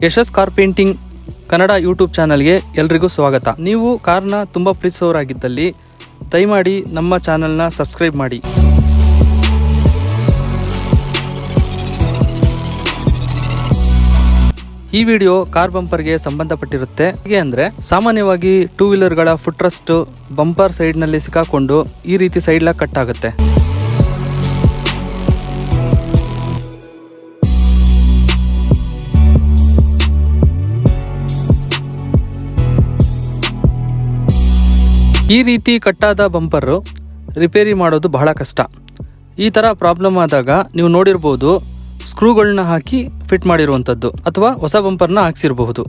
ಯಶಸ್ car painting Kannada YouTube ಚಾನಲ್ಗೆ ಎಲ್ರಿಗೂ ಸ್ವಾಗತ. ನೀವು ಕಾರ್ನ ತುಂಬ ಪ್ರೀತಿಸೋರಾಗಿದ್ದಲ್ಲಿ ದಯಮಾಡಿ ನಮ್ಮ ಚಾನಲ್ನ ಸಬ್ಸ್ಕ್ರೈಬ್ ಮಾಡಿ. ಈ ವಿಡಿಯೋ ಕಾರ್ ಬಂಪರ್ಗೆ ಸಂಬಂಧಪಟ್ಟಿರುತ್ತೆ. ಹೇಗೆ ಅಂದರೆ, ಸಾಮಾನ್ಯವಾಗಿ ಟೂ ವೀಲರ್ಗಳ ಫುಟ್ ರೆಸ್ಟ್ ಬಂಪರ್ ಸೈಡ್ನಲ್ಲಿ ಸಿಕ್ಕಾಕೊಂಡು ಈ ರೀತಿ ಸೈಡ್ ಲಾಕ್ ಕಟ್ ಆಗುತ್ತೆ. ಈ ರೀತಿ ಕಟ್ಟಾದ ಬಂಪರ್ ರಿಪೇರಿ ಮಾಡೋದು ಬಹಳ ಕಷ್ಟ. ಈ ಥರ ಪ್ರಾಬ್ಲಮ್ ಆದಾಗ ನೀವು ನೋಡಿರ್ಬೋದು, ಸ್ಕ್ರೂಗಳನ್ನ ಹಾಕಿ ಫಿಟ್ ಮಾಡಿರುವಂಥದ್ದು ಅಥವಾ ಹೊಸ ಬಂಪರ್ನ ಹಾಕ್ಸಿರಬಹುದು.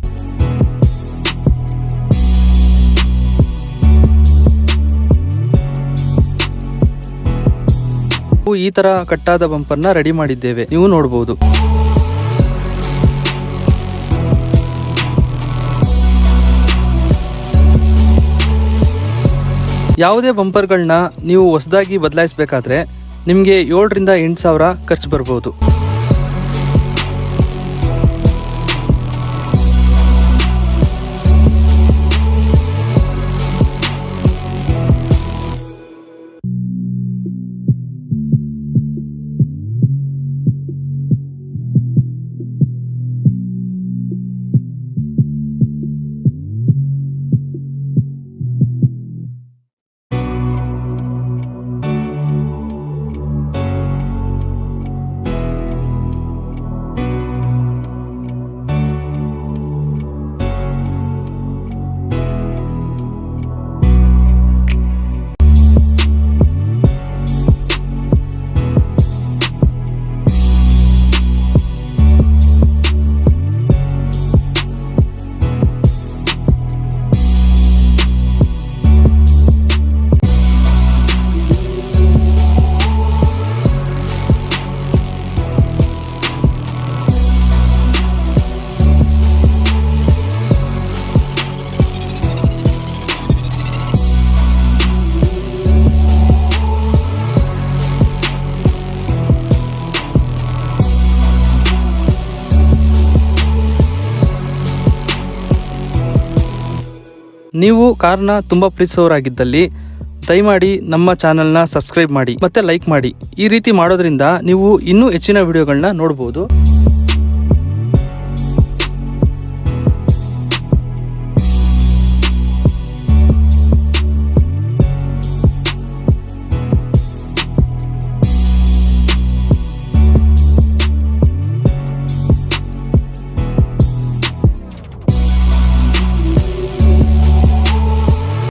ಈ ಥರ ಕಟ್ಟಾದ ಬಂಪರ್ನ ರೆಡಿ ಮಾಡಿದ್ದೇವೆ, ನೀವು ನೋಡ್ಬೋದು. ಯಾವುದೇ ಬಂಪರ್ಗಳನ್ನ ನೀವು ಹೊಸದಾಗಿ ಬದಲಾಯಿಸಬೇಕಾದ್ರೆ ನಿಮಗೆ 7,000 ರಿಂದ 8,000 ಖರ್ಚು ಬರ್ಬೋದು. ನೀವು ಕಾರ್ನ ತುಂಬ ಪ್ರೀತಿಸೋರಾಗಿದ್ದಲ್ಲಿ ದಯಮಾಡಿ ನಮ್ಮ ಚಾನಲ್ನ ಸಬ್ಸ್ಕ್ರೈಬ್ ಮಾಡಿ ಮತ್ತೆ ಲೈಕ್ ಮಾಡಿ. ಈ ರೀತಿ ಮಾಡೋದ್ರಿಂದ ನೀವು ಇನ್ನೂ ಹೆಚ್ಚಿನ ವಿಡಿಯೋಗಳನ್ನ ನೋಡ್ಬೋದು.